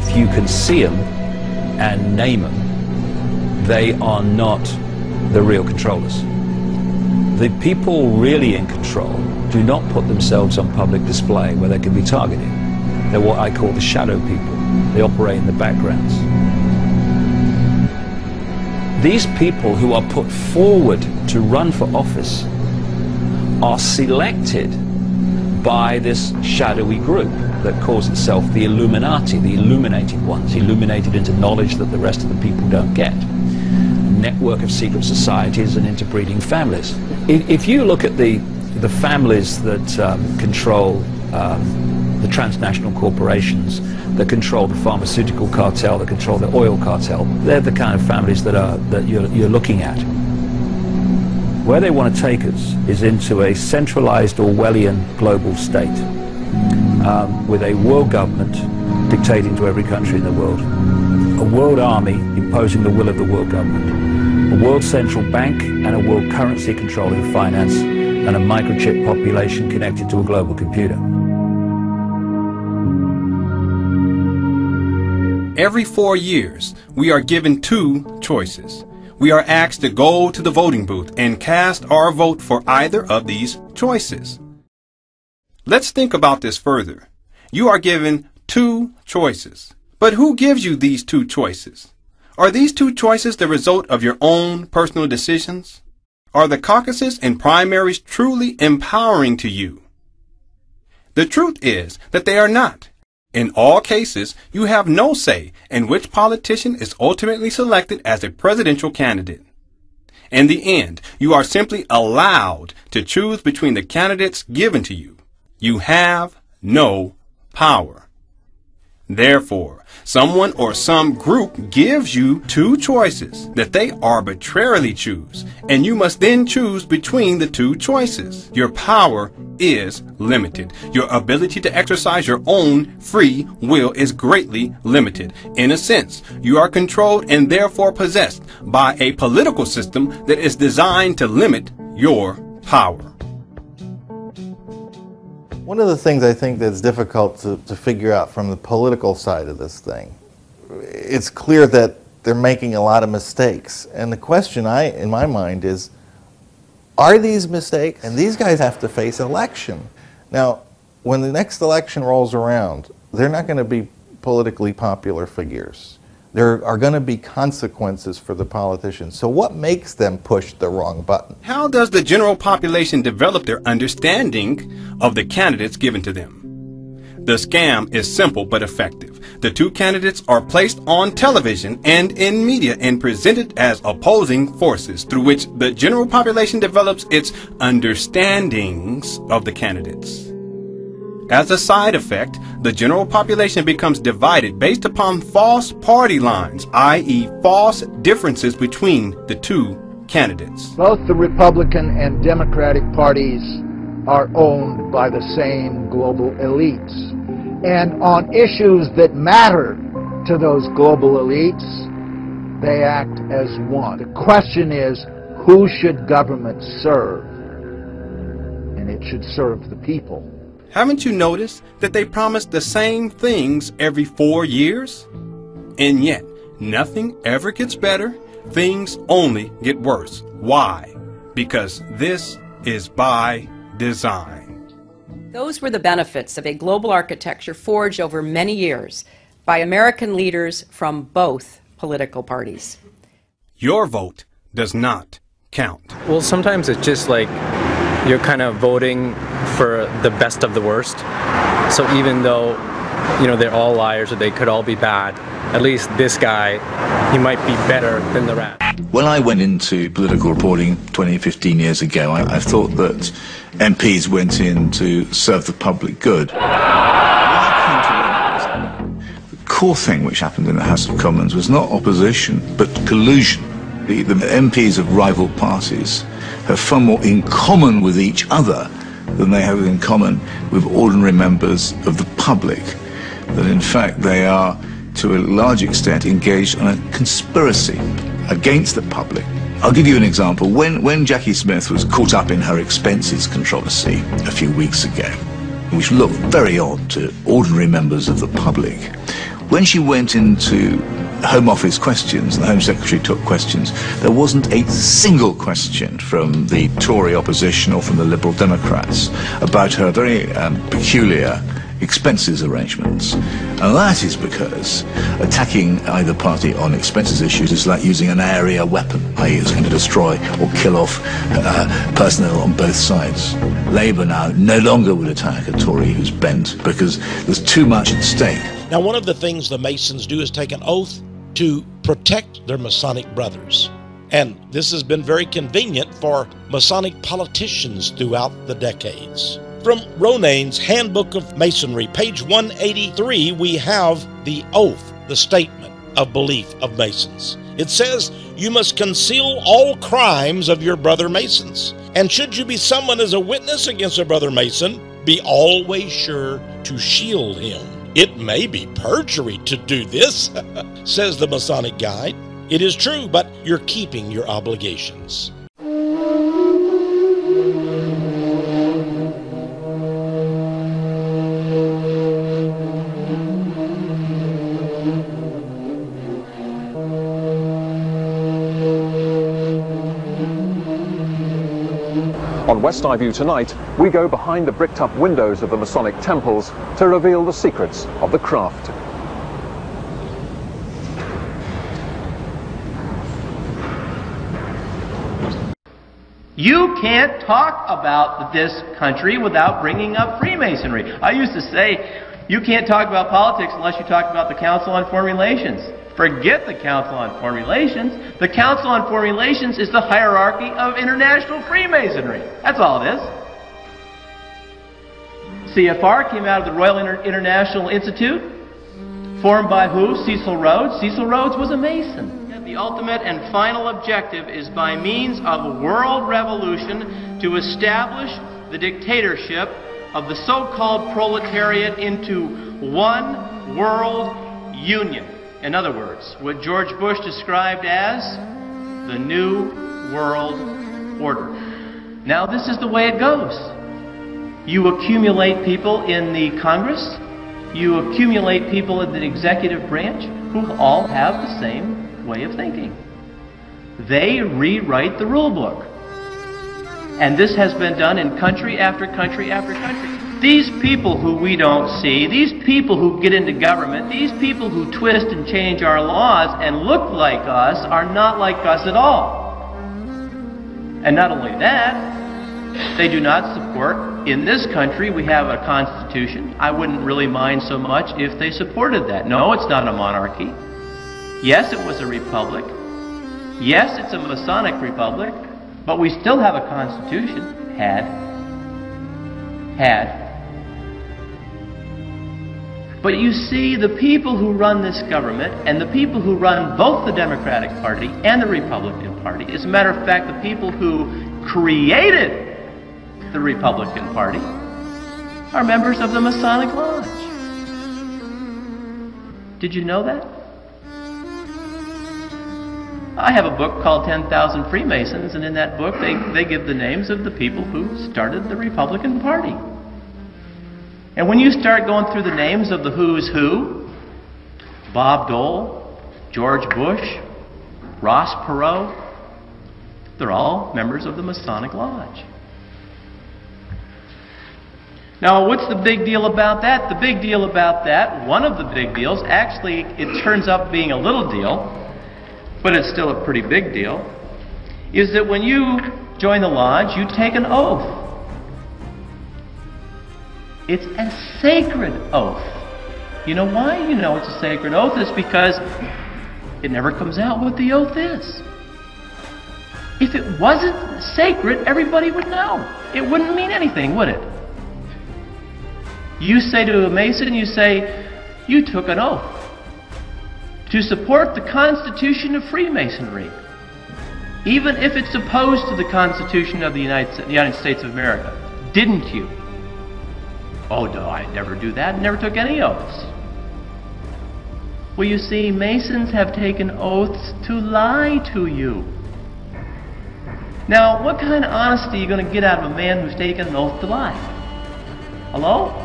if you can see them and name them, they are not the real controllers. The people really in control do not put themselves on public display where they can be targeted. They're what I call the shadow people. They operate in the backgrounds. These people who are put forward to run for office are selected by this shadowy group that calls itself the Illuminati, the illuminated ones, illuminated into knowledge that the rest of the people don't get. Network of secret societies and interbreeding families. If you look at the families that control the transnational corporations, that control the pharmaceutical cartel, that control the oil cartel, they're the kind of families that you're looking at. Where they want to take us is into a centralized Orwellian global state with a world government dictating to every country in the world, a world army imposing the will of the world government, a world central bank and a world currency controlling finance, and a microchip population connected to a global computer. Every 4 years, we are given two choices. We are asked to go to the voting booth and cast our vote for either of these choices. Let's think about this further. You are given two choices. But who gives you these two choices? Are these two choices the result of your own personal decisions? Are the caucuses and primaries truly empowering to you? The truth is that they are not. In all cases, you have no say in which politician is ultimately selected as a presidential candidate. In the end, you are simply allowed to choose between the candidates given to you. You have no power. Therefore, someone or some group gives you two choices that they arbitrarily choose, and you must then choose between the two choices. Your power is limited. Your ability to exercise your own free will is greatly limited. In a sense, you are controlled and therefore possessed by a political system that is designed to limit your power. One of the things I think that's difficult to figure out from the political side of this thing, it's clear that they're making a lot of mistakes. And the question in my mind is, are these mistakes? And these guys have to face election. Now, when the next election rolls around, they're not going to be politically popular figures. There are going to be consequences for the politicians. So what makes them push the wrong button? How does the general population develop their understanding of the candidates given to them? The scam is simple but effective. The two candidates are placed on television and in media and presented as opposing forces through which the general population develops its understandings of the candidates. As a side effect, the general population becomes divided based upon false party lines, i.e. false differences between the two candidates. Both the Republican and Democratic parties are owned by the same global elites. And on issues that matter to those global elites, they act as one. The question is, who should government serve? And it should serve the people. Haven't you noticed that they promise the same things every 4 years? And yet, nothing ever gets better. Things only get worse. Why? Because this is by design. Those were the benefits of a global architecture forged over many years by American leaders from both political parties. Your vote does not count. Well, sometimes it's just like you're kind of voting for the best of the worst. So even though, you know, they're all liars or they could all be bad, at least this guy, he might be better than the rest. When I went into political reporting 20, 15 years ago, I thought that MPs went in to serve the public good. The core thing which happened in the House of Commons was not opposition, but collusion. The MPs of rival parties have far more in common with each other than they have in common with ordinary members of the public. That in fact they are, to a large extent, engaged in a conspiracy against the public. I'll give you an example. When Jackie Smith was caught up in her expenses controversy a few weeks ago, which looked very odd to ordinary members of the public, When she went into Home Office questions, and the Home Secretary took questions, there wasn't a single question from the Tory opposition or from the Liberal Democrats about her very peculiar expenses arrangements. And that is because attacking either party on expenses issues is like using an area weapon, i.e. it's going to destroy or kill off personnel on both sides. Labour now no longer would attack a Tory who's bent because there's too much at stake. Now, one of the things the Masons do is take an oath to protect their Masonic brothers. And this has been very convenient for Masonic politicians throughout the decades. From Ronayne's Handbook of Masonry, page 183, we have the oath, the statement of belief of Masons. It says, you must conceal all crimes of your brother Masons. And should you be summoned as a witness against a brother Mason, be always sure to shield him. It may be perjury to do this, says the Masonic Guide. It is true, but you're keeping your obligations. On West Eye View tonight, we go behind the bricked-up windows of the Masonic temples to reveal the secrets of the craft. You can't talk about this country without bringing up Freemasonry. I used to say, you can't talk about politics unless you talk about the Council on Foreign Relations. Forget the Council on Foreign Relations. The Council on Foreign Relations is the hierarchy of international Freemasonry. That's all it is. CFR came out of the Royal International Institute, formed by who? Cecil Rhodes. Cecil Rhodes was a Mason. The ultimate and final objective is by means of a world revolution to establish the dictatorship of the so-called proletariat into one world union. In other words, what George Bush described as the New World Order. Now, this is the way it goes. You accumulate people in the Congress, you accumulate people in the executive branch who all have the same way of thinking. They rewrite the rule book. And this has been done in country after country after country. These people who we don't see, these people who get into government, these people who twist and change our laws and look like us are not like us at all. And not only that, they do not support, in this country we have a constitution. I wouldn't really mind so much if they supported that. No, it's not a monarchy. Yes, it was a republic. Yes, it's a Masonic republic. But we still have a constitution. Had. But you see, the people who run this government and the people who run both the Democratic Party and the Republican Party, as a matter of fact, the people who created the Republican Party are members of the Masonic Lodge. Did you know that? I have a book called 10,000 Freemasons, and in that book they give the names of the people who started the Republican Party. And when you start going through the names of the who's who, Bob Dole, George Bush, Ross Perot, they're all members of the Masonic Lodge. Now, what's the big deal about that? The big deal about that, one of the big deals, actually it turns up being a little deal, but it's still a pretty big deal, is that when you join the lodge, you take an oath. It's a sacred oath. You know why you know it's a sacred oath? It's because it never comes out what the oath is. If it wasn't sacred, everybody would know. It wouldn't mean anything, would it? You say to a Mason, you say, you took an oath to support the Constitution of Freemasonry, even if it's opposed to the Constitution of the United States of America. Didn't you? Oh, no, I never do that. Never took any oaths. Well, you see, Masons have taken oaths to lie to you. Now, what kind of honesty are you going to get out of a man who's taken an oath to lie? Hello?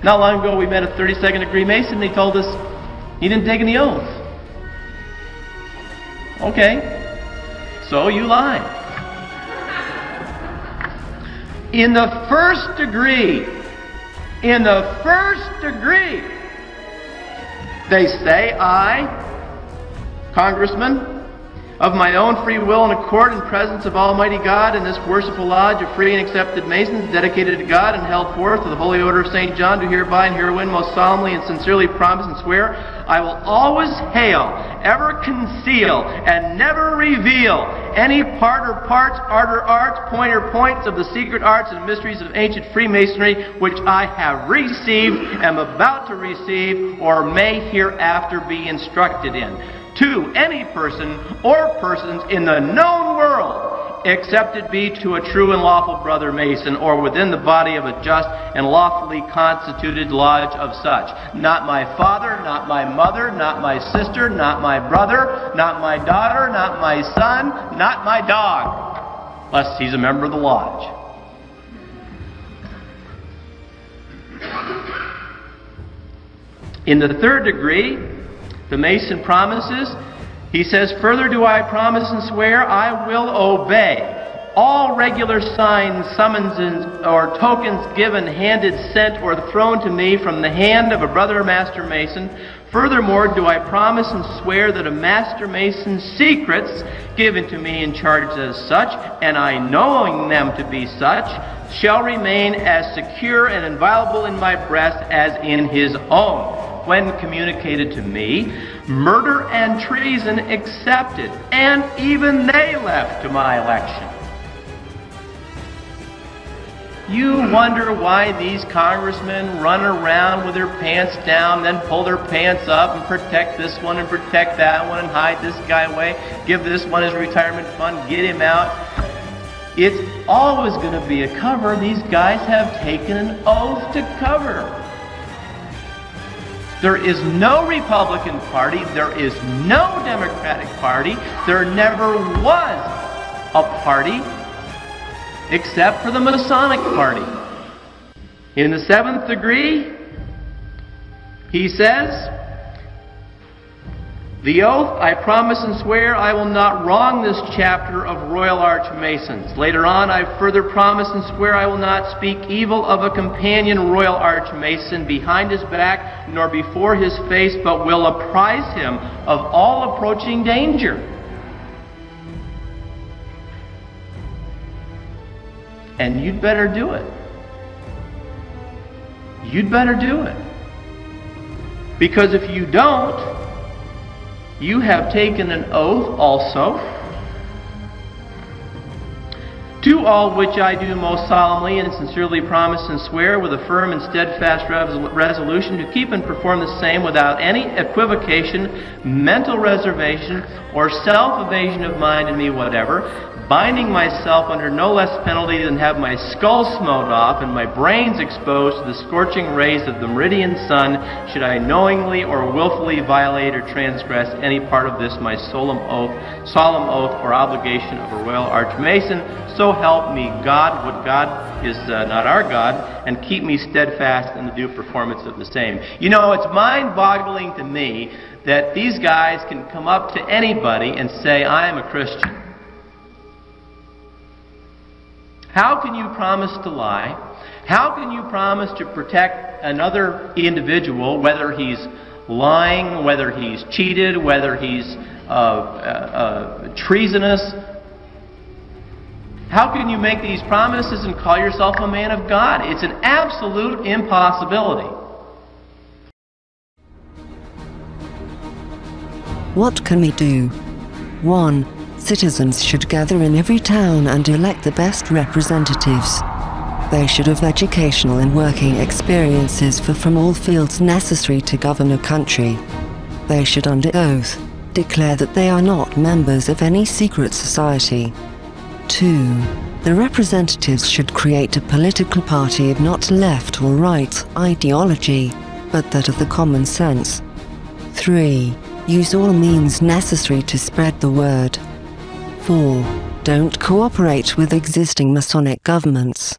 Not long ago we met a 32nd degree Mason and he told us he didn't take any oath. Okay, so you lied. In the first degree, they say, I, Congressman, of my own free will and accord in presence of Almighty God in this worshipful lodge of free and accepted Masons dedicated to God and held forth to the Holy Order of St. John, do hereby and herein most solemnly and sincerely promise and swear I will always hail, ever conceal, and never reveal any part or parts, art or arts, point or points of the secret arts and mysteries of ancient Freemasonry which I have received, am about to receive, or may hereafter be instructed in. To any person or persons in the known world, except it be to a true and lawful brother Mason, or within the body of a just and lawfully constituted lodge of such. Not my father, not my mother, not my sister, not my brother, not my daughter, not my son, not my dog, unless he's a member of the lodge. In the third degree, the Mason promises, he says, further do I promise and swear I will obey all regular signs, summonses, or tokens given, handed, sent, or thrown to me from the hand of a brother Master Mason. Furthermore, do I promise and swear that a Master Mason's secrets given to me in charge as such, and I knowing them to be such, shall remain as secure and inviolable in my breast as in his own. When communicated to me, murder and treason accepted, and even they left to my election. You wonder why these congressmen run around with their pants down, then pull their pants up and protect this one and protect that one and hide this guy away, give this one his retirement fund, get him out. It's always going to be a cover. These guys have taken an oath to cover. There is no Republican Party, there is no Democratic Party, there never was a party except for the Masonic Party. In the seventh degree, he says, the oath, I promise and swear I will not wrong this chapter of Royal Arch Masons. Later on, I further promise and swear I will not speak evil of a companion Royal Arch Mason behind his back nor before his face, but will apprise him of all approaching danger. And you'd better do it. You'd better do it. Because if you don't, you have taken an oath also, to all which I do most solemnly and sincerely promise and swear with a firm and steadfast resolution to keep and perform the same without any equivocation, mental reservation, or self-evasion of mind in me whatever, binding myself under no less penalty than have my skull smote off and my brains exposed to the scorching rays of the meridian sun, should I knowingly or willfully violate or transgress any part of this my solemn oath or obligation of a Royal Arch Mason. So help me God, what God is not our God, and keep me steadfast in the due performance of the same. You know, it's mind-boggling to me that these guys can come up to anybody and say, I am a Christian. How can you promise to lie? How can you promise to protect another individual, whether he's lying, whether he's cheated, whether he's treasonous? How can you make these promises and call yourself a man of God? It's an absolute impossibility. What can we do? 1. Citizens should gather in every town and elect the best representatives. They should have educational and working experiences from all fields necessary to govern a country. They should under oath declare that they are not members of any secret society. 2. The representatives should create a political party of not left or right ideology, but that of the common sense. 3. Use all means necessary to spread the word. 4. Don't cooperate with existing Masonic governments.